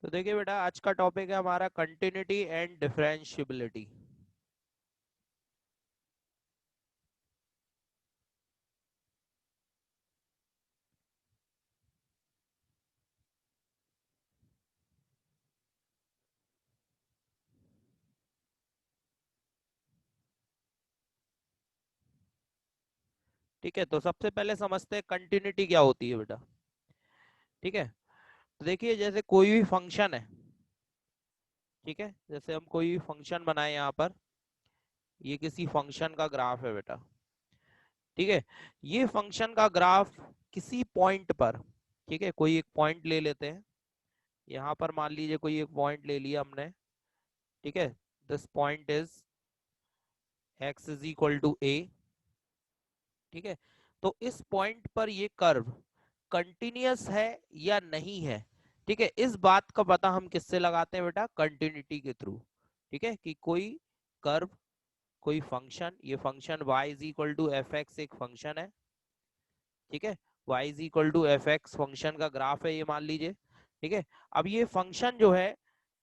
तो देखिए बेटा, आज का टॉपिक है हमारा कंटिन्यूटी एंड डिफरेंशियबिलिटी। ठीक है, तो सबसे पहले समझते हैं कंटिन्यूटी क्या होती है बेटा। ठीक है, तो देखिए जैसे कोई भी फंक्शन है। ठीक है, जैसे हम कोई भी फंक्शन बनाए यहाँ पर, ये किसी फंक्शन का ग्राफ है बेटा। ठीक है, ये फंक्शन का ग्राफ किसी पॉइंट पर, ठीक है, कोई एक पॉइंट ले लेते हैं। यहाँ पर मान लीजिए कोई एक पॉइंट ले लिया हमने। ठीक है, this point is X is equal to ए। ठीक है, तो इस पॉइंट पर ये कर्व कंटिन्यूअस है या नहीं है। ठीक है, इस बात का पता हम किससे लगाते हैं बेटा, कंटिन्यूटी के थ्रू। ठीक है, कि कोई कर्व, कोई फंक्शन, ये function y is equal to f x एक फंक्शन है। ठीक है, y is equal to f x function का ग्राफ है ये, मान लीजिए। ठीक है, अब ये फंक्शन जो है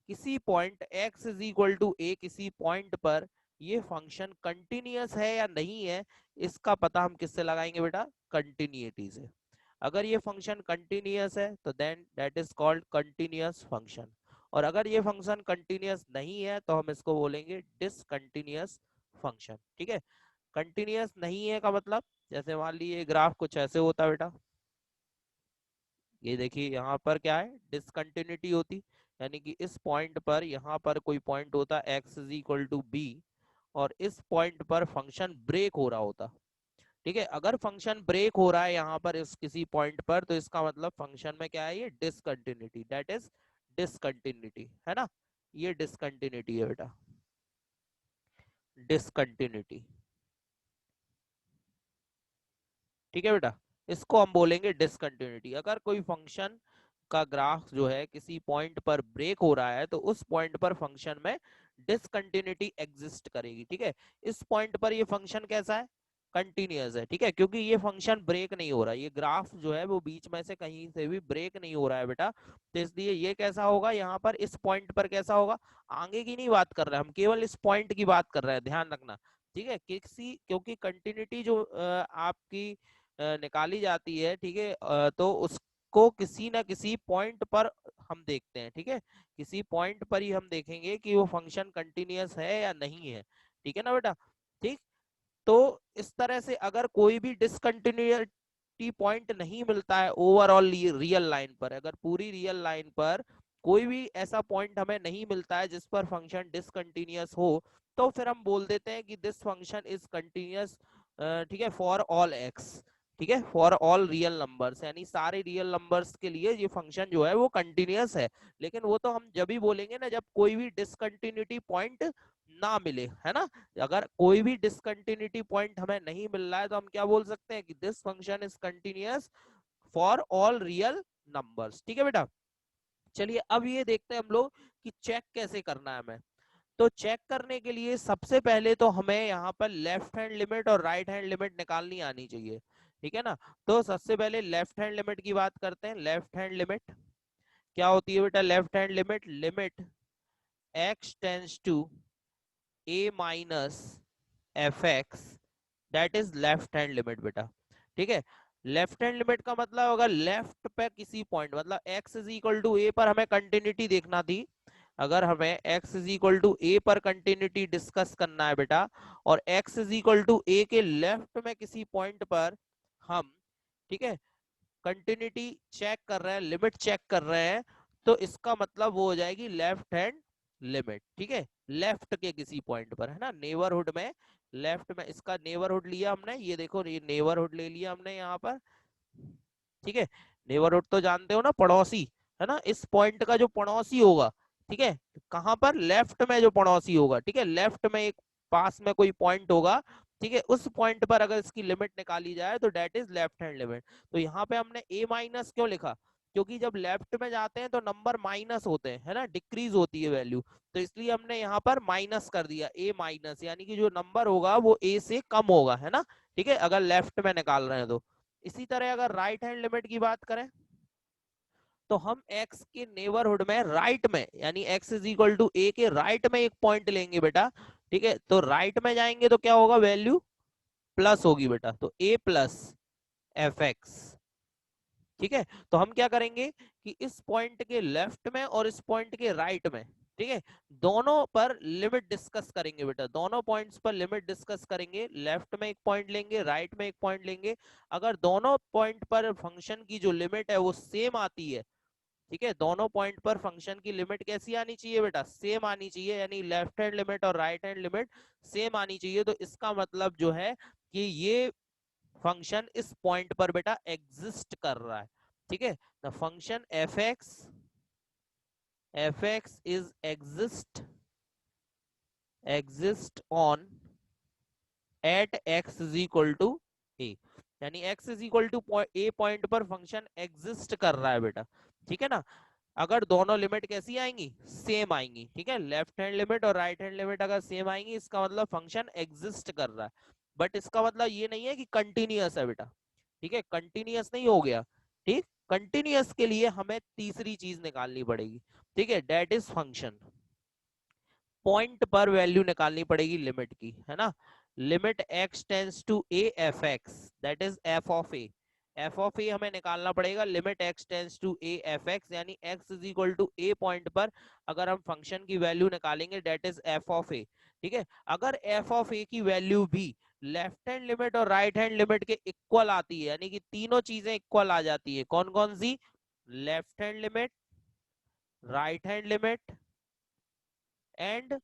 किसी point x is equal to A, किसी पॉइंट पर ये फंक्शन कंटिन्यूअस है या नहीं है, इसका पता हम किससे लगाएंगे बेटा, कंटिन्यूटी से। अगर ये फंक्शन कंटिन्यूअस है तो then that is called continuous function. और अगर ये फंक्शन कंटिन्यूअस नहीं है तो हम इसको बोलेंगे डिसकंटिन्यूअस फंक्शन। ठीक है, कंटिन्यूअस नहीं है का मतलब, जैसे मान लीजिए ग्राफ कुछ ऐसे होता है बेटा। ये देखिए यहाँ पर क्या है, डिसकंटिन्यूटी होती, यानी कि इस पॉइंट पर, यहाँ पर कोई पॉइंट होता x is equal to b, और इस पॉइंट पर फंक्शन ब्रेक हो रहा होता। ठीक है, अगर फंक्शन ब्रेक हो रहा है यहाँ पर इस किसी पॉइंट पर, तो इसका मतलब फंक्शन में क्या है, ये डिसकंटिन्यूटी, दैट इज डिसकंटिन्यूटी, है ना। ये डिसकंटिन्यूटी है बेटा, डिसकंटिन्यूटी। ठीक है बेटा, इसको हम बोलेंगे डिसकंटिन्यूटी। अगर कोई फंक्शन का ग्राफ जो है किसी पॉइंट पर ब्रेक हो रहा है तो उस पॉइंट पर फंक्शन में डिसकंटिन्यूटी एग्जिस्ट करेगी। ठीक है, इस पॉइंट पर ये फंक्शन कैसा है, कंटिन्यूअस है। ठीक है, क्योंकि ये फंक्शन ब्रेक नहीं हो रहा, ये ग्राफ जो है वो बीच में से कहीं से भी ब्रेक नहीं हो रहा है बेटा, तो इसलिए ये कैसा होगा, यहाँ पर इस पॉइंट पर कैसा होगा। आगे की नहीं बात कर रहे हैं हम, केवल इस पॉइंट की बात कर रहे हैं, ध्यान रखना। ठीक है, किसी, क्योंकि कंटिन्यूटी जो आपकी निकाली जाती है, ठीक है, तो उसको किसी ना किसी पॉइंट पर हम देखते हैं। ठीक है, किसी पॉइंट पर ही हम देखेंगे कि वो फंक्शन कंटिन्यूअस है या नहीं है। ठीक है ना बेटा। ठीक, तो इस तरह से अगर कोई भी डिसकंटिन्यूटी पॉइंट नहीं मिलता है ओवरऑल रियल लाइन पर, अगर पूरी रियल लाइन पर कोई भी ऐसा पॉइंट हमें नहीं मिलता है जिस पर फंक्शन डिसकंटिन्यूअस हो, तो फिर हम बोल देते हैं कि दिस फंक्शन इज कंटिन्यूअस। ठीक है, फॉर ऑल एक्स। ठीक है, फॉर ऑल रियल नंबर्स, यानी सारे रियल नंबर्स के लिए ये फंक्शन जो है वो कंटिन्यूअस है। लेकिन वो तो हम जब ही बोलेंगे ना जब कोई भी डिसकंटिन्यूटी पॉइंट ना मिले, है ना। अगर कोई भी डिसकंटिन्यूटी पॉइंट हमें नहीं मिल रहा है तो हम क्या बोल सकते हैं कि this function is continuous for all real numbers. ठीक है बेटा, चलिए अब ये देखते हैं हम लोग कि चेक कैसे करना है हमें। तो चेक करने के लिए सबसे पहले तो हमें यहाँ पर लेफ्ट हैंड लिमिट और राइट हैंड लिमिट निकालनी आनी चाहिए। ठीक है ना, तो सबसे पहले लेफ्ट हैंड लिमिट की बात करते हैं। लेफ्ट हैंड लिमिट क्या होती है बेटा, left hand limit, limit x tends to a minus f x, that is left hand limit बेटा। ठीक है, लेफ्ट हैंड लिमिट का मतलब अगर लेफ्ट पे किसी पॉइंट, मतलब x is equal to a पर हमें कंटिन्यूटी देखना थी। अगर हमें x is equal to a पर कंटिन्यूटी डिस्कस करना है बेटा, और x इज इक्वल टू ए के लेफ्ट में किसी पॉइंट पर हम, ठीक है, कंटिन्यूटी चेक कर रहे हैं, लिमिट चेक कर रहे हैं, तो इसका मतलब वो हो जाएगी लेफ्ट हैंड लिमिट। ठीक है, लेफ्ट के किसी पॉइंट पर, है ना, नेबरहुड में, लेफ्ट में इसका नेबरहुड लिया हमने, ये देखो ये नेबरहुड ले लिया हमने यहाँ पर। ठीक है, नेबरहुड तो जानते हो ना, पड़ोसी, है ना, इस पॉइंट का जो पड़ोसी होगा। ठीक है, कहां पर, लेफ्ट में जो पड़ोसी होगा। ठीक है, लेफ्ट में एक पास में कोई पॉइंट होगा। ठीक है, उस पॉइंट पर अगर इसकी लिमिट निकाली जाए तो that is left hand limit. तो यहाँ पे हमने a माइनस क्यों लिखा, क्योंकि जब लेफ्ट में जाते हैं तो नंबर माइनस होते हैं, है ना, डिक्रीज होती है वैल्यू, तो इसलिए हमने यहाँ पर माइनस कर दिया, a माइनस, यानी कि जो नंबर होगा वो a से कम होगा, है ना। ठीक है, अगर लेफ्ट में निकाल रहे हैं तो। इसी तरह अगर राइट हैंड लिमिट की बात करें, तो हम x के नेबरहुड में राइट में, यानी x is equal to a के राइट में एक पॉइंट लेंगे बेटा, ठीक है। तो राइट में जाएंगे तो क्या होगा, वैल्यू प्लस होगी बेटा, तो a प्लस एफ एक्स, ठीक है। तो हम क्या करेंगे कि इस पॉइंट के लेफ्ट में और इस पॉइंट के राइट में, ठीक है, दोनों पर लिमिट डिस्कस करेंगे बेटा, दोनों पॉइंट्स पर लिमिट डिस्कस करेंगे। लेफ्ट में एक पॉइंट लेंगे, राइट में एक पॉइंट लेंगे। अगर दोनों पॉइंट पर फंक्शन की जो लिमिट है वो सेम आती है, ठीक है, दोनों पॉइंट पर फंक्शन की लिमिट कैसी आनी चाहिए बेटा, सेम आनी चाहिए, यानी लेफ्ट हैंड लिमिट और राइट हैंड लिमिट सेम आनी चाहिए। तो इसका मतलब जो है कि ये फंक्शन इस पॉइंट पर बेटा एग्जिस्ट कर रहा है, ठीक है। The function F x is exist on at x is equal to A, यानी x is equal to A point पर फंक्शन एग्जिस्ट कर रहा है बेटा, ठीक है ना। अगर दोनों लिमिट कैसी आएंगी, सेम आएंगी, ठीक है, लेफ्ट हैंड लिमिट और राइट हैंड लिमिट अगर सेम आएंगी, इसका मतलब फंक्शन एग्जिस्ट कर रहा है। बट इसका मतलब ये नहीं है कि कंटिन्यूअस है बेटा, ठीक है, कंटिन्यूअस नहीं हो गया, ठीक। कंटिन्यूअस के लिए हमें तीसरी चीज निकालनी पड़ेगी, ठीक है, डेट इज फंक्शन। पॉइंट पर वैल्यू निकालनी पड़ेगी लिमिट की, है ना। Limit x tends to a f x, that is f of a, f of a हमें निकालना पड़ेगा। Limit x tends to a f x, यानी x is equal to a point पर अगर हम फंक्शन की वैल्यू निकालेंगे, that is f of a, ठीक है। अगर एफ ऑफ ए की वैल्यू भी लेफ्ट हैंड लिमिट और राइट हैंड लिमिट के इक्वल आती है, यानी कि तीनों चीजें इक्वल आ जाती है, कौन कौन सी, left hand limit, right hand limit and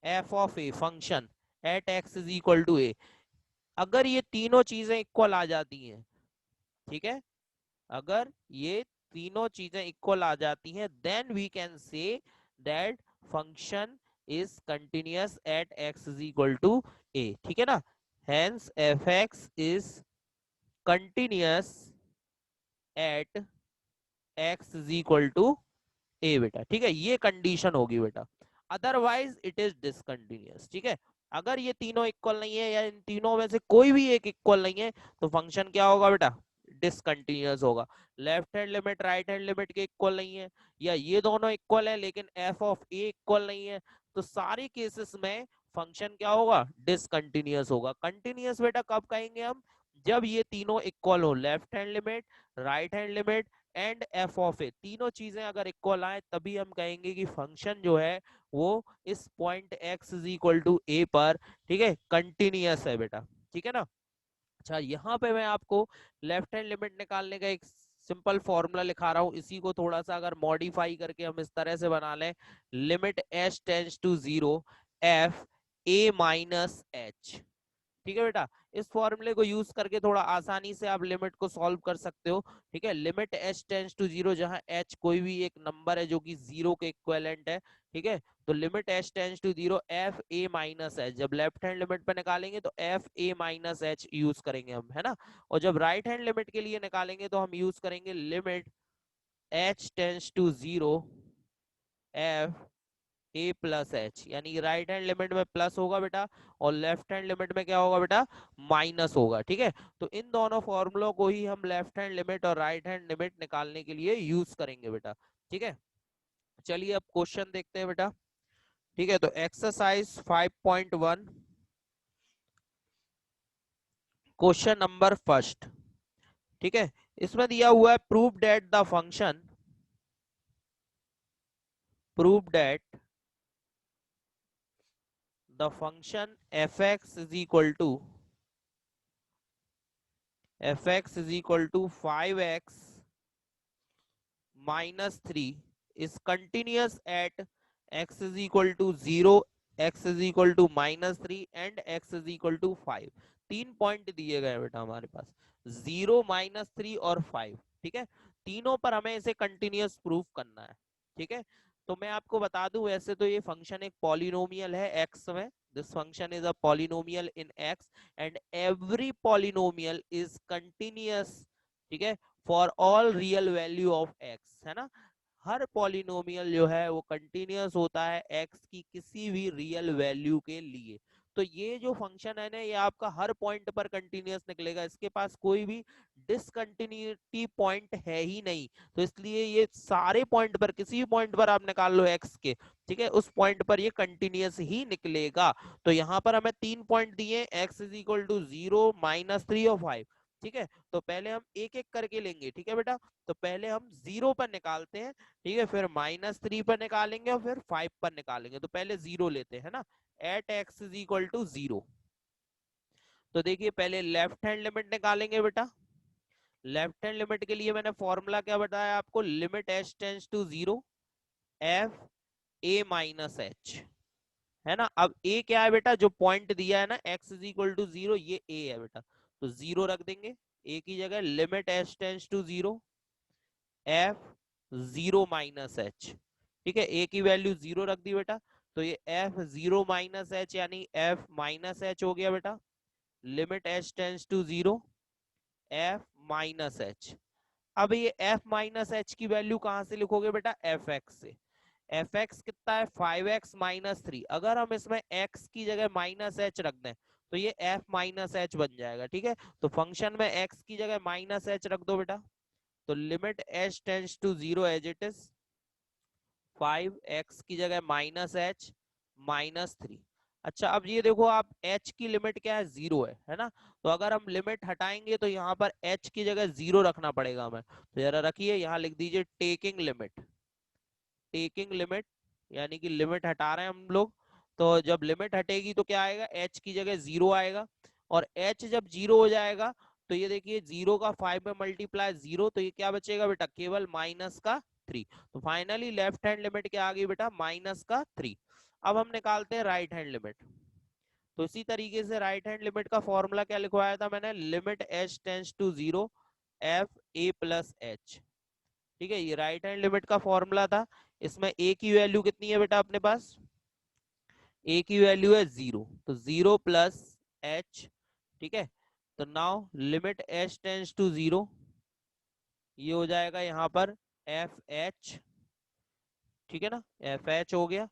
f of a function at x is equal to a, अगर ये तीनों चीजें इक्वल आ जाती हैं, ठीक है, अगर ये तीनों चीजें इक्वल आ जाती हैं, then we can say that function is continuous at x is equal to ए, ठीक है ना। Hence f x is continuous at x is equal to a बेटा, ठीक है, ये कंडीशन होगी बेटा, अदरवाइज इट इज डिसकंटिन्यूअस, ठीक है। अगर ये तीनों इक्वल नहीं है या इन तीनों में से कोई भी एक इक्वल नहीं है, तो फंक्शन क्या होगा बेटा, डिसकंटिन्यूअस होगा। Left hand limit right hand limit के इक्वल नहीं है, या ये दोनों इक्वल है लेकिन एफ ऑफ ए इक्वल नहीं है, तो सारे केसेस में फंक्शन क्या होगा, डिसकंटिन्यूअस होगा। कंटिन्यूअस बेटा कब कहेंगे हम, जब ये तीनों इक्वल हो, left hand limit, right hand limit and f of a, तीनों चीजें अगर इक्वल आए तभी हम कहेंगे कि फंक्शन जो है वो इस point x is equal to a पर, ठीक है, कंटिन्यूअस है बेटा, ठीक है ना। अच्छा, यहाँ पे मैं आपको लेफ्ट हैंड लिमिट निकालने का एक सिंपल फॉर्मूला लिखा रहा हूँ, इसी को थोड़ा सा अगर मॉडिफाई करके हम इस तरह से बना लें, limit h tends to zero f a minus h, ठीक है बेटा। इस फॉर्मूले को यूज करके थोड़ा आसानी से आप लिमिट को सॉल्व कर सकते हो, ठीक है। Limit h tends to zero, जहां h कोई भी एक नंबर है जो कि जीरो के इक्विवेलेंट है, ठीक है। तो limit h tends to zero f a minus h, जब लेफ्ट हैंड लिमिट पे निकालेंगे तो f a minus h use करेंगे हम, है ना। और जब राइट हैंड लिमिट के लिए निकालेंगे तो हम यूज करेंगे limit h tends to zero f a plus h, यानी राइट हैंड लिमिट में प्लस होगा बेटा और लेफ्ट हैंड लिमिट में क्या होगा बेटा, माइनस होगा, ठीक है। तो इन दोनों फॉर्मूलों को ही हम लेफ्ट हैंड लिमिट और राइट हैंड लिमिट निकालने के लिए यूज करेंगे बेटा, ठीक है। चलिए अब क्वेश्चन देखते हैं बेटा, ठीक है। तो एक्सरसाइज 5.1 क्वेश्चन नंबर फर्स्ट, ठीक है। इसमें दिया हुआ है prove that the function F x is equal to 5x minus three is continuous at x is equal to zero, x is equal to minus three and x is equal to 5। तीन point दिए गए बेटा हमारे पास, zero, minus three और 5, ठीक है। तीनों पर हमें इसे कंटिन्यूअस प्रूफ करना है, ठीक है। तो मैं आपको बता दूं, वैसे तो ये फंक्शन एक पॉलिनोमियल है एक्स में, this function is a polynomial in x and every polynomial is continuous, ठीक है, for all real value of x, है ना। हर पॉलिनोमियल जो है वो कंटिन्यूअस होता है एक्स की किसी भी रियल वैल्यू के लिए। तो ये जो फंक्शन है ना, ये आपका हर पॉइंट पर कंटिन्यूअस निकलेगा, इसके पास कोई भी डिसकंटिन्यूटी पॉइंट है ही नहीं, तो इसलिए ये सारे पॉइंट पर, किसी भी पॉइंट पर आप निकाल लो एक्स के, ठीक है, उस पॉइंट पर ये कंटिन्यूअस ही निकलेगा। तो यहाँ पर हमें 3 पॉइंट दिए, एक्स इज इक्वल टू 0, -3 और 5, ठीक है। तो पहले हम एक एक करके लेंगे, ठीक है बेटा। तो पहले हम 0 पर निकालते हैं, ठीक है, फिर -3 पर निकालेंगे और फिर 5 पर निकालेंगे। तो पहले 0 लेते हैं ना, at x is equal to 0। तो देखिए पहले लेफ्ट हैंड लिमिट निकालेंगे बेटा। लेफ्ट हैंड लिमिट के लिए मैंने फॉर्मूला क्या बताया आपको, limit h tends to 0 f a minus h, है ना। अब ए क्या है बेटा, जो पॉइंट दिया है ना एक्स इज इक्वल टू 0, ये ए है बेटा, तो 0 रख देंगे ए की जगह। Limit h tends to 0 f 0 minus h, ठीक है, ए की वैल्यू 0 रख दी बेटा। तो ये एफ 0 माइनस एच यानी एफ माइनस एच हो गया बेटा। Limit h tends to 0 f minus h. अब ये एफ माइनस एच की वैल्यू कहां से लिखोगे बेटा, एफ एक्स से। एफ एक्स कितना है, 5x-3। अगर हम इसमें x की जगह माइनस एच रख दें तो ये f माइनस एच बन जाएगा, ठीक है। तो फंक्शन में x की जगह माइनस एच रख दो बेटा। तो limit h tends to 0 as it is 5x की जगह -h -3। अच्छा अब ये देखो आप, h की लिमिट क्या है, 0 है ना। तो अगर हम लिमिट हटाएंगे तो यहाँ पर h की जगह 0 रखना पड़ेगा हमें। तो जरा रखिए, यहाँ लिख दीजिए टेकिंग लिमिट। टेकिंग लिमिट यानी कि लिमिट हटा रहे हैं हम लोग। तो जब लिमिट हटेगी तो क्या आएगा, h की जगह 0 आएगा। और h जब 0 हो जाएगा तो ये देखिए 0 का 5 में मल्टीप्लाई 0, तो ये क्या बचेगा बेटा, केवल माइनस का 3। तो फाइनली लेफ्ट हैंड लिमिट क्या आ गई बेटा, माइनस का 3। अब हम निकालते हैं राइट हैंड लिमिट। तो इसी तरीके से राइट हैंड लिमिट का फॉर्मूला क्या लिखवाया था मैंने, limit h tends to 0 f a plus h, ठीक है। ये राइट हैंड लिमिट का फॉर्मूला था। इसमें a की वैल्यू कितनी है बेटा अपने पास, a की वैल्यू है 0, तो 0 प्लस h, ठीक है। तो now limit h tends to 0, ये हो जाएगा यहाँ पर एफ एच, ठीक है ना, एफ एच हो गया।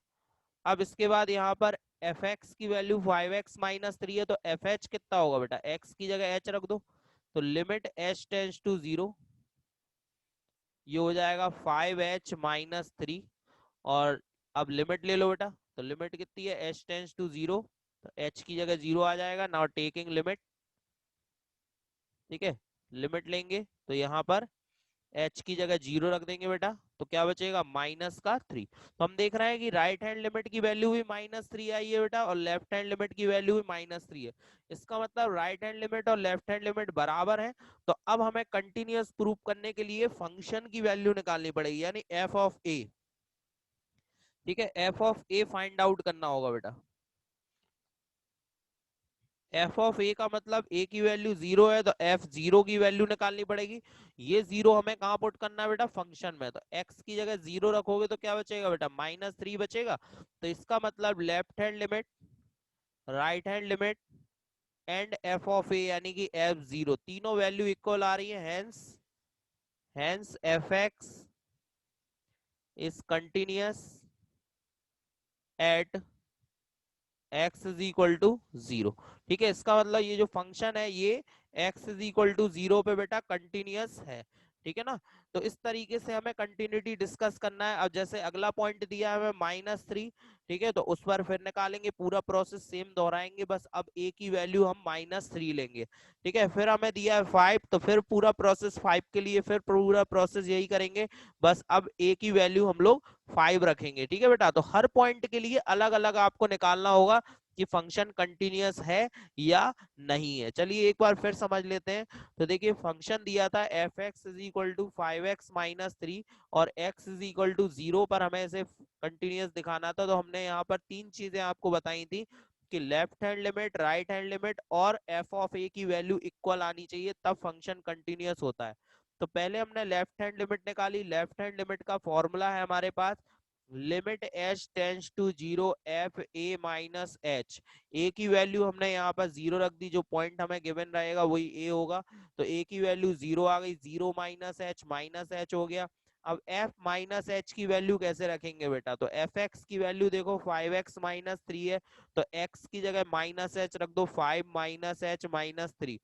अब इसके बाद यहाँ पर एफ एक्स की वैल्यू 5x-3 है, तो एफ एच कितना होगा बेटा, x की जगह h रख दो। तो लिमिट h टेंस टू 0, ये हो जाएगा 5h-3। और अब लिमिट ले लो बेटा। तो लिमिट कितनी है, h टेंस टू 0, तो h की जगह 0 आ जाएगा। नाउ टेकिंग लिमिट, ठीक है, लिमिट लेंगे तो यहाँ पर h की जगह 0 रख देंगे बेटा। तो क्या बचेगा, -3। तो हम देख रहे हैं कि राइट हैंड लिमिट की वैल्यू भी -3 आई है बेटा, और लेफ्ट हैंड लिमिट की वैल्यू भी -3 है। इसका मतलब राइट हैंड लिमिट और लेफ्ट हैंड लिमिट बराबर है। तो अब हमें कंटिन्यूअस प्रूफ करने के लिए फंक्शन की वैल्यू निकालनी पड़ेगी, यानी एफ ऑफ ए, ठीक है। F of A find out करना होगा बेटा। एफ ऑफ ए का मतलब ए की वैल्यू 0 है, तो एफ 0 की वैल्यू निकालनी पड़ेगी। ये 0 हमें कहाँ पुट करना है बेटा, फंक्शन में। तो एक्स की जगह 0 रखोगे तो क्या बचेगा बेटा, -3 बचेगा। तो इसका मतलब left hand limit, right hand limit and f of a यानी कि एफ 0, तीनों वैल्यू इक्वल आ रही है। Hence f x is continuous at x is equal to 0, ठीक है। इसका मतलब ये जो फंक्शन है ये एक्स इज इक्वल टू 0 पे बेटा कंटिन्यूअस है, ठीक है ना। तो इस तरीके से हमें कंटिन्यूटी डिस्कस करना है। अब जैसे अगला पॉइंट दिया है हमें -3, ठीक है, तो उस पर फिर निकालेंगे, पूरा प्रोसेस सेम दोहराएंगे, बस अब a की वैल्यू हम -3 लेंगे, ठीक है। फिर हमें दिया है 5, तो फिर पूरा प्रोसेस 5 के लिए फिर पूरा प्रोसेस यही करेंगे, बस अब a की वैल्यू हम लोग 5 रखेंगे, ठीक है बेटा। तो हर पॉइंट के लिए अलग अलग आपको निकालना होगा कि फंक्शन कंटिन्यूअस है या नहीं है। चलिए एक बार फिर समझ लेते हैं। तो देखिए फंक्शन दिया था f x is equal to 5x-3 और x इज इक्वल टू 0 पर हमें इसे कंटिन्यूअस दिखाना था। तो हमने यहाँ पर 3 चीजें आपको बताई थी कि left hand limit, right hand limit और एफ ऑफ ए की वैल्यू इक्वल आनी चाहिए, तब फंक्शन कंटिन्यूअस होता है। तो पहले हमने लेफ्ट हैंड लिमिट निकाली। लेफ्ट हैंड लिमिट का फॉर्मूला है हमारे पास, limit h tends to 0 f a minus h. A की वैल्यू हमने यहाँ पर 0 रख दी, जो पॉइंट हमें गिवन रहेगा वही ए होगा। तो ए की वैल्यू 0 आ गई, 0 माइनस एच हो गया। अब f माइनस एच की वैल्यू कैसे रखेंगे बेटा, तो एफ एक्स की वैल्यू देखो 5x-3 है, तो x की जगह -h रख दो, 5 -h -3।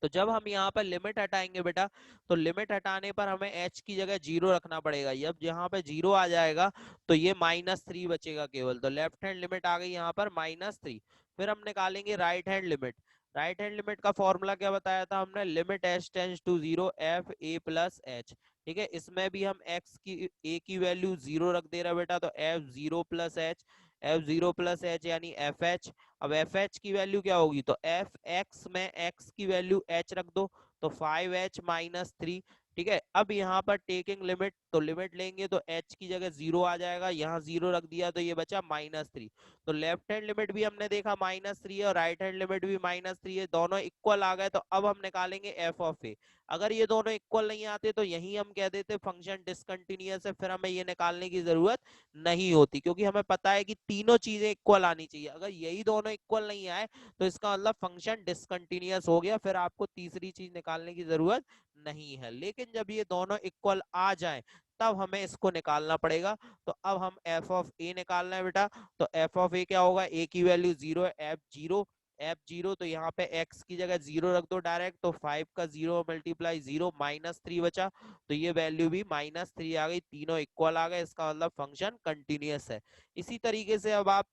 तो जब हम यहाँ पर लिमिट हटाएंगे बेटा, तो लिमिट हटाने पर हमें h की जगह 0 रखना पड़ेगा। जब यहाँ पे 0 आ जाएगा तो ये -3 बचेगा केवल। तो लेफ्ट हैंड लिमिट आ गई यहाँ पर -3। फिर हम निकालेंगे right hand limit. Right hand limit का फॉर्मूला क्या बताया था हमने, limit h tends to 0 f a plus h। ठीक है, इसमें भी हम x की a की वैल्यू 0 रख दे रहे बेटा, तो f 0 plus h, f 0 plus h यानी एफ एच। अब एफ एच की वैल्यू क्या होगी, तो एफ एक्स में एक्स की वैल्यू एच रख दो, तो 5h-3। ठीक है, अब यहाँ पर टेकिंग लिमिट, तो लिमिट लेंगे तो h की जगह 0 आ जाएगा, यहाँ 0 रख दिया तो ये बचा -3। तो लेफ्ट हैंड लिमिट भी हमने देखा -3 है और राइट हैंड लिमिट भी -3 है, दोनों इक्वल आ गए। तो अब हम निकालेंगे एफ ऑफ ए। अगर ये दोनों इक्वल नहीं आते तो यही हम कह देते फंक्शन डिसकंटिन्यूअस है, फिर हमें ये निकालने की जरूरत नहीं होती, क्योंकि हमें पता है कि तीनों चीजें इक्वल आनी चाहिए। अगर यही दोनों इक्वल नहीं आए तो इसका मतलब फंक्शन डिसकंटिन्यूअस हो गया, फिर आपको तीसरी चीज निकालने की जरूरत नहीं है। लेकिन जब ये दोनों इक्वल आ जाए तब हमें इसको निकालना पड़ेगा। तो अब हम एफ ऑफ ए निकालना है बेटा। तो एफ ऑफ ए क्या होगा, ए की वैल्यू 0 है, एफ 0, एफ 0, तो यहाँ पे x की जगह 0 रख दो डायरेक्ट, तो 5 का 0 मल्टीप्लाई 0 -3 बचा, तो ये वैल्यू भी -3 आ गई, तीनों इक्वल आ गए, इसका मतलब फंक्शन कंटिन्यूअस है। इसी तरीके से अब आप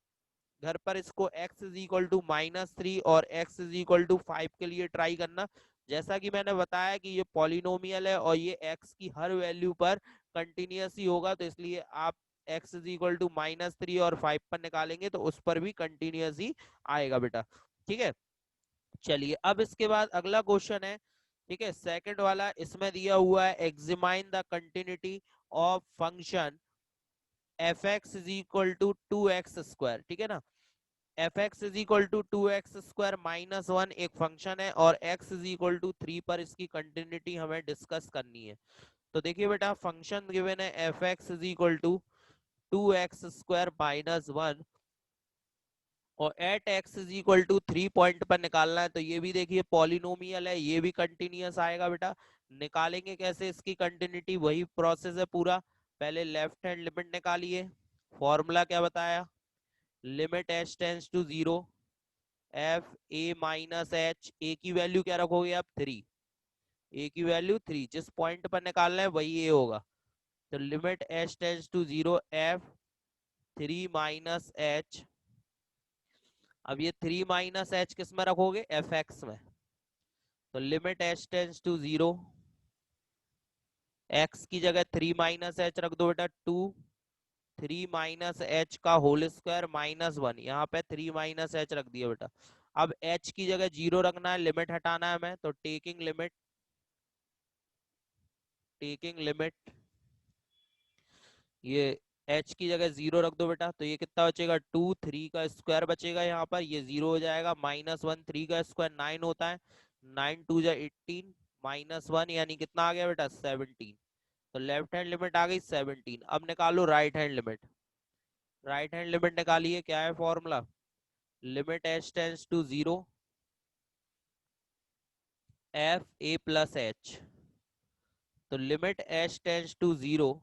घर पर इसको x इज इक्वल टू -3 और x इज इक्वल टू 5 के लिए ट्राई करना। जैसा कि मैंने बताया कि ये पॉलिनोमियल है और ये x की हर वैल्यू पर कंटिन्यूअस ही होगा, तो इसलिए आप x इज इक्वल टू -3 और 5 पर निकालेंगे तो उस पर भी कंटिन्यूअस ही आएगा बेटा। ठीक है, चलिए अब इसके बाद अगला क्वेश्चन है। ठीक है, सेकंड वाला, इसमें दिया हुआ है examine the continuity of function F x is equal to 2x²। ठीक है ना, f x is equal to 2x² -1 एक फंक्शन है और x इज इक्वल टू 3 पर इसकी कंटिन्यूटी हमें डिस्कस करनी है। तो देखिए बेटा, फंक्शन गिवन है f x is equal to 2x² -1 और at x is equal to 3 point पर निकालना है। तो ये भी देखिए पॉलिनोमियल है, ये भी कंटिन्यूअस आएगा बेटा। निकालेंगे कैसे इसकी कंटिन्यूटी, वही प्रोसेस है पूरा। पहले लेफ्ट हैंड लिमिट निकालिए। फॉर्मूला क्या बताया, limit h tends to 0 f a minus h, a की वैल्यू क्या रखोगे आप, 3। ए की वैल्यू 3, जिस पॉइंट पर निकालना है वही ए होगा। तो limit h tends to 0 f 3 minus h. अब ये 3 माइनस एच किस में रखोगे, एफ एक्स में। तो limit h tends to 0, x की जगह 3 माइनस एच रख दो बेटा, 2 3 माइनस एच का होल स्क्वायर -1, यहाँ पे 3 माइनस एच रख दिया बेटा। अब h की जगह 0 रखना है, लिमिट हटाना है हमें, तो टेकिंग लिमिट, टेकिंग लिमिट ये h की जगह 0 रख दो बेटा, तो ये कितना बचेगा, 2 3 का स्क्वायर बचेगा, यहाँ पर ये 0 हो जाएगा, -1 3 का स्क्वायर 9 होता है, 9 2 जा 18 -1 यानी कितना आ गया बेटा, 17। तो लेफ्ट हैंड लिमिट आ गई 17। अब निकालो right hand limit. Right hand limit निकालिए, क्या है formula, limit h tends to 0 f a plus h. तो limit h tends to 0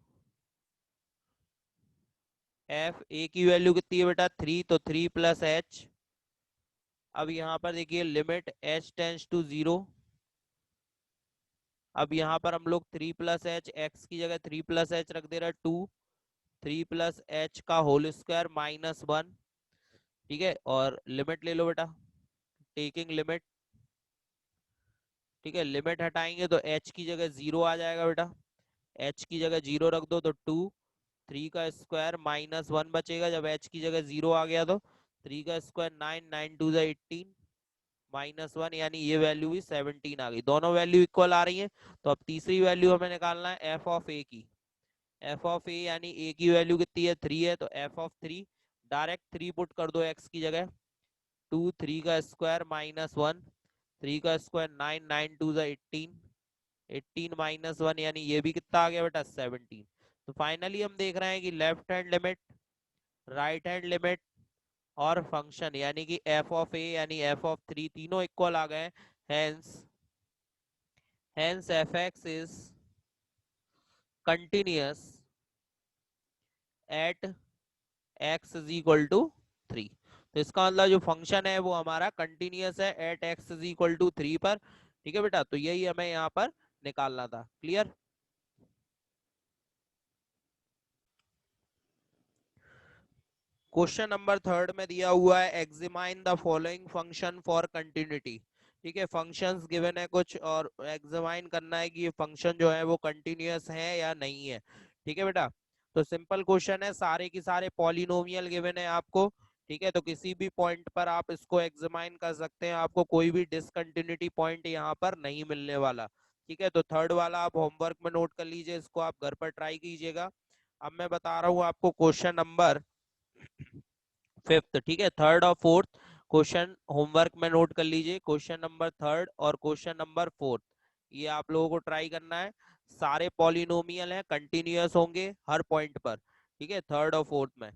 f a की वैल्यू कितनी है बेटा, 3, तो 3 प्लस एच। अब यहाँ पर देखिए लिमिट h टेंड्स टू 0, अब यहाँ पर हम लोग 3 प्लस एच, एक्स की जगह 3 प्लस एच रख दे रहा है, 2 3 प्लस एच का होल स्क्वायर -1। ठीक है, और लिमिट ले लो बेटा, टेकिंग लिमिट। ठीक है, लिमिट हटाएंगे तो h की जगह 0 आ जाएगा बेटा, h की जगह 0 रख दो, तो 2 3 का स्क्वायर -1 बचेगा, जब h की जगह 0 आ गया तो 3 का स्क्वायर 9 9 2 18 -1 यानी ये वैल्यू भी 17 आ गई, दोनों वैल्यू इक्वल आ रही है। तो अब तीसरी वैल्यू हमें निकालना है एफ ऑफ ए की। एफ ऑफ ए यानी ए की वैल्यू कितनी है, 3 है, तो एफ ऑफ 3 डायरेक्ट 3 पुट कर दो एक्स की जगह, 2 3 का स्क्वायर -1 3 का स्क्वायर 9 9 2 18 18 -1 यानी ये भी कितना आ गया बेटा, 17। तो फाइनली हम देख रहे हैं कि left hand limit, right hand limit और फंक्शन यानी कि एफ ऑफ ए यानी एफ ऑफ 3 तीनों इक्वल आ गए। Hence hence f x is continuous at x is equal to 3। तो इसका मतलब जो फंक्शन है वो हमारा कंटिन्यूअस है at x is equal to 3 पर। ठीक है बेटा, तो यही हमें यहाँ पर निकालना था। क्लियर? क्वेश्चन नंबर थर्ड में दिया हुआ है examine the following function for continuity. ठीक है, फंक्शंस गिवन है कुछ और एग्जामिन करना है कि ये फंक्शन जो है वो कंटिन्यूअस है या नहीं है। ठीक है बेटा, तो सिंपल क्वेश्चन है, सारे की सारे पॉलिनोमियल गिवन है आपको। ठीक है, तो किसी भी पॉइंट पर आप इसको एग्जामिन कर सकते हैं, आपको कोई भी डिसकंटिन्यूटी पॉइंट यहाँ पर नहीं मिलने वाला। ठीक है, तो थर्ड वाला आप होमवर्क में नोट कर लीजिए, इसको आप घर पर ट्राई कीजिएगा। अब मैं बता रहा हूँ आपको क्वेश्चन नंबर फिफ्थ। ठीक है, थर्ड और फोर्थ क्वेश्चन होमवर्क में नोट कर लीजिए, क्वेश्चन नंबर थर्ड और क्वेश्चन नंबर फोर्थ, ये आप लोगों को ट्राई करना है। सारे पॉलिनोमियल हैं, कंटिन्यूअस होंगे हर पॉइंट पर। ठीक है, थर्ड और फोर्थ में।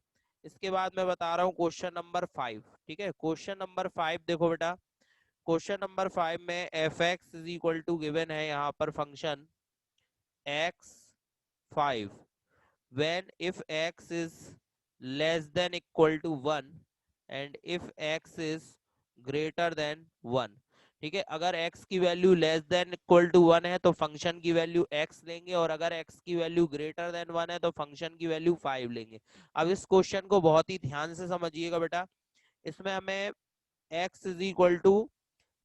इसके बाद मैं बता रहा हूँ क्वेश्चन नंबर फाइव। ठीक है, क्वेश्चन नंबर फाइव देखो बेटा, क्वेश्चन नंबर फाइव में f x is equal to given है यहाँ पर function x five when if x is less than equal to 1 and if x is greater than 1। ठीक है, अगर x की value less than equal to 1 है तो फंक्शन की वैल्यू x लेंगे, और अगर x की वैल्यू ग्रेटर देन 1 है तो फंक्शन की वैल्यू 5 लेंगे। अब इस क्वेश्चन को बहुत ही ध्यान से समझिएगा बेटा, इसमें हमें x इज इक्वल टू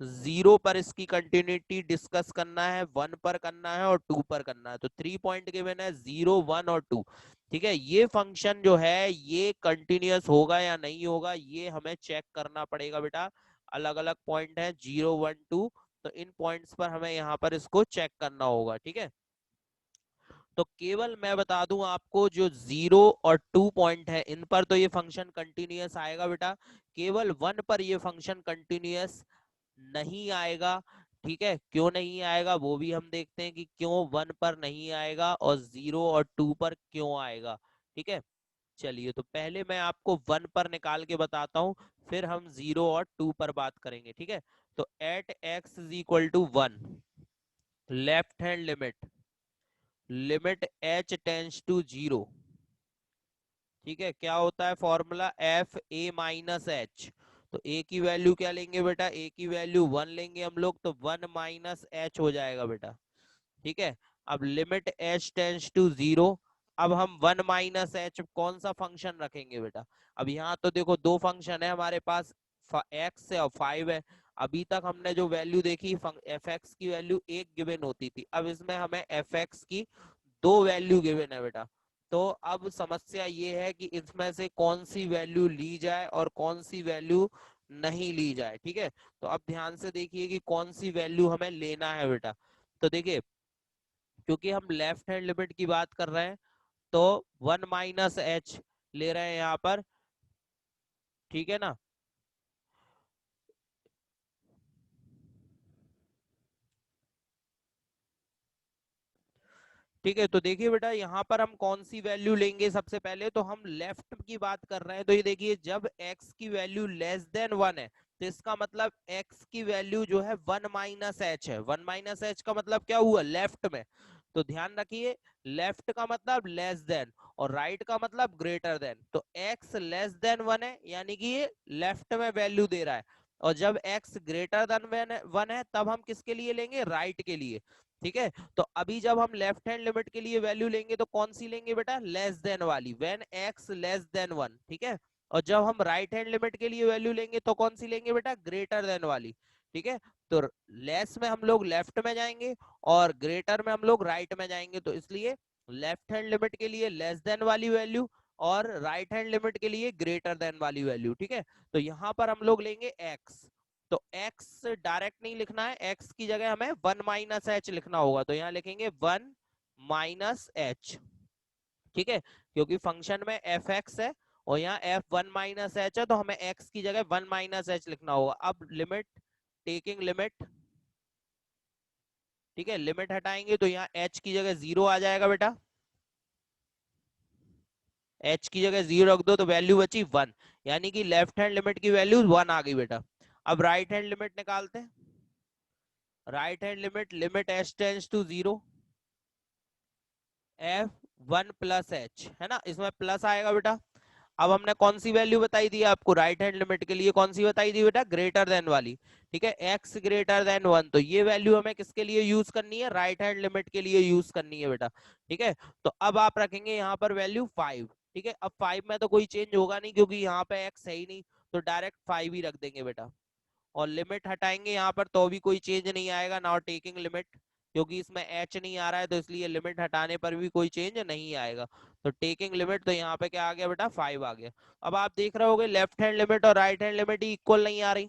0 पर इसकी कंटिन्यूटी डिस्कस करना है, 1 पर करना है और 2 पर करना है। तो 3 पॉइंट गिवन है, 0 1 और 2। ठीक है, ये फंक्शन जो है ये कंटिन्यूअस होगा या नहीं होगा ये हमें चेक करना पड़ेगा बेटा। अलग अलग पॉइंट है 0 1 2, तो इन पॉइंट्स पर हमें यहाँ पर इसको चेक करना होगा। ठीक है, तो केवल मैं बता दूं आपको, जो 0 और 2 पॉइंट है इन पर तो ये फंक्शन कंटिन्यूअस आएगा बेटा, केवल 1 पर ये फंक्शन कंटिन्यूअस नहीं आएगा। ठीक है, क्यों नहीं आएगा वो भी हम देखते हैं कि क्यों 1 पर नहीं आएगा और 0 और 2 पर क्यों आएगा। ठीक है, चलिए तो पहले मैं आपको 1 पर निकाल के बताता हूं, फिर हम 0 और 2 पर बात करेंगे। ठीक है, तो at x is equal to 1, left hand limit, limit h tends to 0। ठीक है, क्या होता है formula, f a minus h. तो ए की वैल्यू क्या लेंगे बेटा, ए की वैल्यू 1 लेंगे हम लोग, तो 1 माइनस एच हो जाएगा बेटा। ठीक है, अब लिमिट एच टेंस टू 0। अब हम 1 माइनस एच कौन सा फंक्शन रखेंगे बेटा, अब यहाँ तो देखो दो फंक्शन है हमारे पास, एक्स है और 5 है। अभी तक हमने जो वैल्यू देखी एफ एक्स की वैल्यू एक गिवन होती थी, अब इसमें हमें एफ एक्स की दो वैल्यू गिवन है बेटा। तो अब समस्या ये है कि इसमें से कौन सी वैल्यू ली जाए और कौन सी वैल्यू नहीं ली जाए। ठीक है, तो अब ध्यान से देखिए कि कौन सी वैल्यू हमें लेना है बेटा। तो देखिए, क्योंकि हम लेफ्ट हैंड लिमिट की बात कर रहे हैं तो 1 माइनस एच ले रहे हैं यहाँ पर। ठीक है ना, ठीक है, तो देखिए बेटा यहाँ पर हम कौन सी वैल्यू लेंगे, सबसे पहले तो हम लेफ्ट की बात कर रहे हैं, तो ये देखिए जब x की वैल्यू लेस देन 1 है तो इसका मतलब x की वैल्यू जो है 1 माइनस एच है। 1 माइनस एच का मतलब क्या हुआ, लेफ्ट में। तो ध्यान रखिए, लेफ्ट का मतलब लेस देन और राइट का मतलब ग्रेटर देन। तो x लेस देन 1 है यानी कि ये लेफ्ट में वैल्यू दे रहा है, और जब x ग्रेटर देन 1 है तब हम किसके लिए लेंगे, राइट के लिए। ठीक है, तो अभी जब हम लेफ्ट हैंड लिमिट के लिए वैल्यू लेंगे तो कौन सी लेंगे बेटा, लेस देन वाली, व्हेन एक्स लेस देन 1। ठीक है, और जब हम राइट हैंड लिमिट के लिए वैल्यू लेंगे तो कौन सी लेंगे बेटा, ग्रेटर देन वाली। ठीक है, तो लेस में हम लोग लेफ्ट में जाएंगे और ग्रेटर में हम लोग राइट में जाएंगे, तो इसलिए लेफ्ट हैंड लिमिट के लिए लेस देन वाली वैल्यू और राइट हैंड लिमिट के लिए ग्रेटर देन वाली वैल्यू। ठीक है, तो यहां पर हम लोग लेंगे एक्स। तो x डायरेक्ट नहीं लिखना है, x की जगह हमें 1 माइनस एच लिखना होगा, तो यहाँ लिखेंगे 1 माइनस एच। ठीक है, क्योंकि फंक्शन में एफ एक्स है और यहाँ एफ 1 माइनस एच है, तो हमें x की जगह 1 माइनस एच लिखना होगा। अब लिमिट, टेकिंग लिमिट, ठीक है, लिमिट हटाएंगे तो यहाँ h की जगह 0 आ जाएगा बेटा, h की जगह 0 रख दो तो वैल्यू बची 1, यानी कि लेफ्ट हैंड लिमिट की वैल्यू 1 आ गई बेटा। अब राइट हैंड लिमिट निकालते हैं, right hand limit, limit h tends to 0, f 1 plus h है ना, इसमें प्लस आएगा बेटा। अब हमने कौन सी वैल्यू बताई दी आपको राइट हैंड लिमिट के लिए, कौन सी बताई दी बेटा, ग्रेटर देन वाली। ठीक है, x ग्रेटर देन 1, तो ये वैल्यू हमें किसके लिए यूज करनी है, राइट हैंड लिमिट के लिए यूज करनी है बेटा। ठीक है, तो अब आप रखेंगे यहाँ पर वैल्यू 5। ठीक है, अब 5 में तो कोई चेंज होगा नहीं क्योंकि यहाँ पे x है ही नहीं, तो डायरेक्ट 5 ही रख देंगे बेटा। और लिमिट हटाएंगे यहाँ पर तो भी कोई चेंज नहीं आएगा, नाउ टेकिंग लिमिट, क्योंकि इसमें h नहीं आ रहा है तो इसलिए लिमिट हटाने पर भी कोई चेंज नहीं आएगा। तो टेकिंग लिमिट, तो यहाँ पे क्या आ गया बेटा, 5 आ गया। अब आप देख रहे होगे लेफ्ट हैंड लिमिट और राइट हैंड लिमिट इक्वल नहीं आ रही।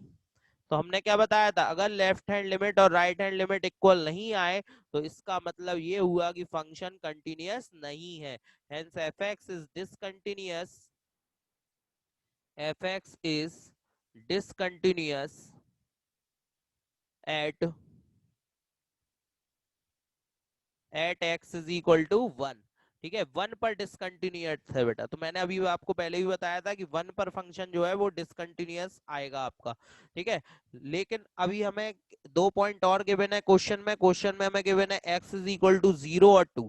तो हमने क्या बताया था, अगर लेफ्ट हैंड लिमिट और राइट हैंड लिमिट इक्वल नहीं आए तो इसका मतलब ये हुआ कि फंक्शन कंटिन्यूअस नहीं है। Hence fx is discontinuous, fx is discontinuous at x is equal to 1। ठीक है, 1 पर डिसकंटिन्यूअस है बेटा, तो मैंने अभी आपको पहले भी बताया था कि 1 पर फंक्शन जो है वो डिसकंटिन्यूअस आएगा आपका। ठीक है, लेकिन अभी हमें 2 पॉइंट और गिवन है क्वेश्चन में हमें गिवन है x इज इक्वल टू 0 और 2।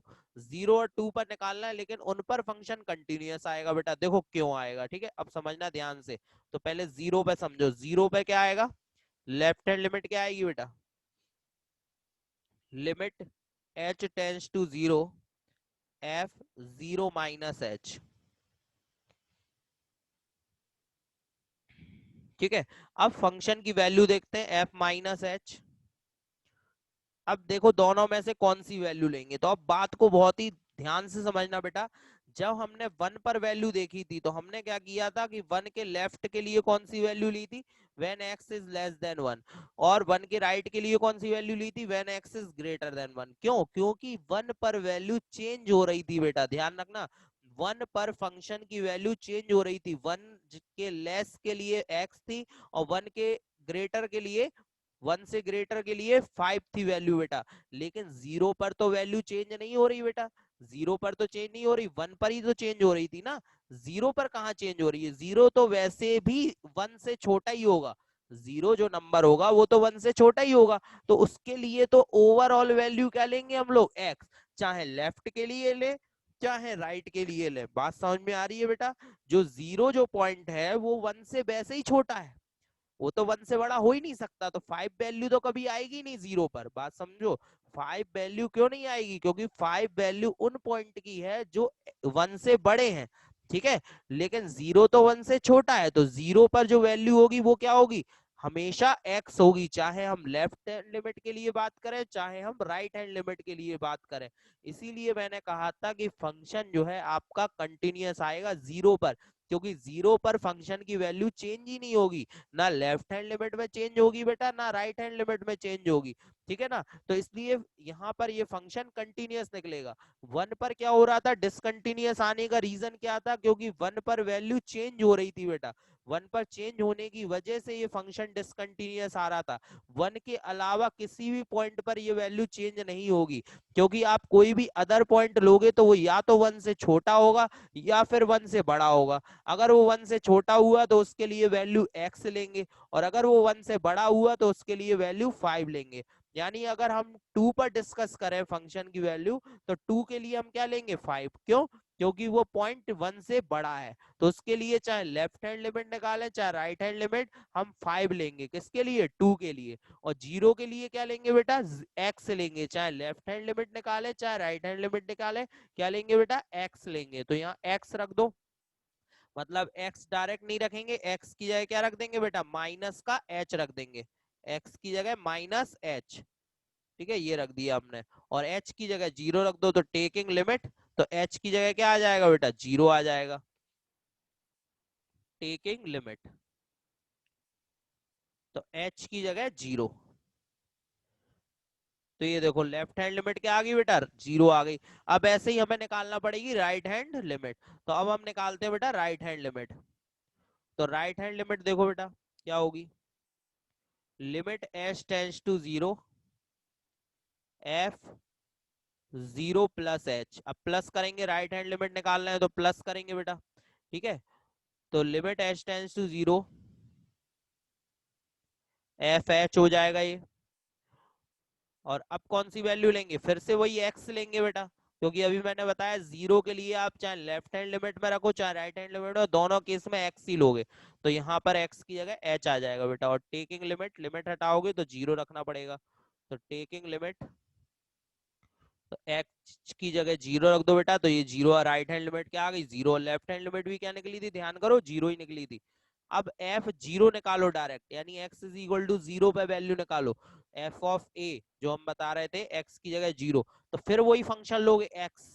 0 और 2 पर निकालना है, लेकिन उन पर फंक्शन कंटिन्यूअस आएगा बेटा। देखो क्यों आएगा, ठीक है, अब समझना ध्यान से। तो पहले 0 पे समझो, 0 पे क्या आएगा, लेफ्ट हैंड लिमिट क्या आएगी बेटा, limit h tends to 0 f 0 minus h। ठीक है, अब फंक्शन की वैल्यू देखते हैं f माइनस h। अब देखो दोनों में से कौन सी वैल्यू लेंगे, तो अब बात को बहुत ही ध्यान से समझना बेटा। जब हमने 1 पर वैल्यू देखी थी तो हमने क्या किया था कि 1 के लेफ्ट के लिए कौन सी वैल्यू ली थी, when x is less than 1। और 1 के राइट के लिए कौन सी वैल्यू ली थी, when x is greater than 1। क्यों, क्योंकि 1 पर वैल्यू चेंज हो रही थी बेटा, ध्यान रखना। 1 पर फंक्शन की वैल्यू चेंज हो रही थी, 1 के लेस के लिए x थी और 1 के ग्रेटर के लिए, 1 से ग्रेटर के लिए 5 थी वैल्यू बेटा। लेकिन 0 पर तो वैल्यू चेंज नहीं हो रही बेटा, 0 पर तो चेंज नहीं हो रही, 1 पर ही तो चेंज हो रही थी ना। 0 पर कहाँ चेंज हो रही है, 0 तो वैसे भी 1 से छोटा ही होगा। 0 जो नंबर होगा वो तो 1 से छोटा ही होगा। तो उसके लिए तो ओवरऑल वैल्यू क्या लेंगे हम लोग, x, चाहे लेफ्ट के लिए ले चाहे राइट के लिए ले। बात समझ में आ रही है बेटा। जो 0 जो पॉइंट है वो 1 से वैसे ही छोटा है, वो तो 1 से बड़ा हो ही नहीं सकता, तो 5 वैल्यू तो कभी आएगी नहीं 0 पर। बात समझो, 5 वैल्यू क्यों नहीं आएगी, क्योंकि 5 वैल्यू उन पॉइंट की है जो 1 से बड़े हैं। ठीक है, लेकिन 0 तो 1 से छोटा है, तो 0 पर जो वैल्यू होगी वो क्या होगी, हमेशा x होगी, चाहे हम लेफ्ट हैंड लिमिट के लिए बात करें चाहे हम राइट हैंड लिमिट के लिए बात करें। इसीलिए मैंने कहा था कि फंक्शन जो है आपका कंटिन्यूअस आएगा 0 पर, क्योंकि 0 पर फंक्शन की वैल्यू चेंज ही नहीं होगी, ना लेफ्ट हैंड लिमिट में चेंज होगी बेटा ना राइट हैंड लिमिट में चेंज होगी। ठीक है ना, तो इसलिए यहाँ पर ये फंक्शन कंटिन्यूअस निकलेगा। 1 पर क्या हो रहा था, डिसकंटिन्यूअस आने का रीजन क्या था, क्योंकि 1 पर वैल्यू चेंज हो रही थी बेटा। 1 पर चेंज होने की वजह से ये फंक्शन डिसकंटिन्यूअस आ रहा था। 1 के अलावा किसी भी पॉइंट पर ये वैल्यू चेंज नहीं होगी, क्योंकि आप कोई भी अदर पॉइंट लोगे तो वो या तो 1 से छोटा होगा या फिर 1 से बड़ा होगा। अगर वो 1 से छोटा हुआ तो उसके लिए वैल्यू x लेंगे, और अगर वो 1 से बड़ा हुआ तो उसके लिए वैल्यू 5 लेंगे। यानी अगर हम 2 पर डिस्कस करें फंक्शन की वैल्यू, तो 2 के लिए हम क्या लेंगे, 5। क्यों, क्योंकि वो पॉइंट 1 से बड़ा है, तो उसके लिए चाहे लेफ्ट हैंड लिमिट निकालें चाहे राइट हैंड लिमिट, हम 5 लेंगे, किसके लिए, 2 के लिए। और 0 के लिए क्या लेंगे बेटा, x लेंगे, चाहे लेफ्ट हैंड लिमिट निकालें चाहे राइट हैंड लिमिट निकालें, क्या लेंगे बेटा, x लेंगे। तो यहाँ x रख दो, मतलब x डायरेक्ट नहीं रखेंगे, x की जगह क्या रख देंगे बेटा, माइनस का h रख देंगे, x की जगह माइनस h। ठीक है, ये रख दिया हमने, और h की जगह 0 रख दो, तो टेकिंग लिमिट, तो h की जगह क्या आ जाएगा बेटा, 0 आ जाएगा, टेकिंग लिमिट, तो h की जगह 0। तो ये देखो लेफ्ट हैंड लिमिट क्या आ गई बेटा, 0 आ गई। अब ऐसे ही हमें निकालना पड़ेगी राइट हैंड लिमिट, तो अब हम निकालते हैं बेटा राइट हैंड लिमिट। तो राइट हैंड लिमिट देखो बेटा क्या होगी, limit h tends to 0 f 0 plus h। अब प्लस करेंगे, राइट हैंड लिमिट निकालना है तो प्लस करेंगे बेटा। ठीक है, तो limit h tends to 0 f h हो जाएगा ये। और अब कौन सी वैल्यू लेंगे, फिर से वही x लेंगे बेटा, क्योंकि अभी मैंने बताया जीरो के लिए आप चाहे लेफ्ट हैंड लिमिट में रखो चाहे राइट हैंड लिमिट में, दोनों केस में एक्स ही लोगे, तो यहाँ पर एक्स की जगह एच आ जाएगा बेटा। और टेकिंग लिमिट, लिमिट हटाओगे तो जीरो रखना पड़ेगा, तो टेकिंग लिमिट, तो एक्स की जगह जीरो रख दो बेटा, तो ये जीरो, राइट हैंड लिमिट क्या आ गई जीरो, लेफ्ट हैंड लिमिट भी क्या निकली थी, ध्यान करो जीरो ही निकली थी। अब एफ जीरो निकालो डायरेक्ट, यानी x is equal to zero पे वैल्यू निकालो, एफ ऑफ ए जो हम बता रहे थे एक्स की जगह जीरो, तो फिर वही फंक्शन लोगे एक्स,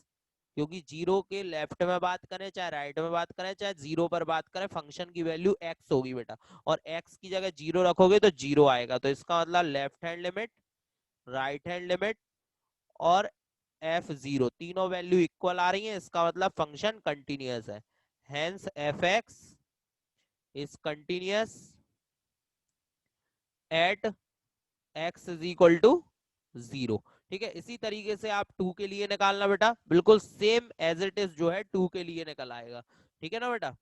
क्योंकि जीरो के लेफ्ट में बात करें चाहे राइट में बात करें चाहे जीरो पर बात करें, फंक्शन की वैल्यू एक्स होगी बेटा, और एक्स की जगह जीरो रखोगे तो जीरो आएगा, तो इसका मतलब left hand limit, right hand limit और एफ जीरो तीनों वैल्यू इक्वल आ रही है, इसका मतलब फंक्शन कंटिन्यूअस है, hence f x is continuous at x is equal to zero. ठीक है, इसी तरीके से आप टू के लिए निकालना बेटा, बिल्कुल सेम एज इट इज जो है टू के लिए निकल आएगा। ठीक है ना बेटा।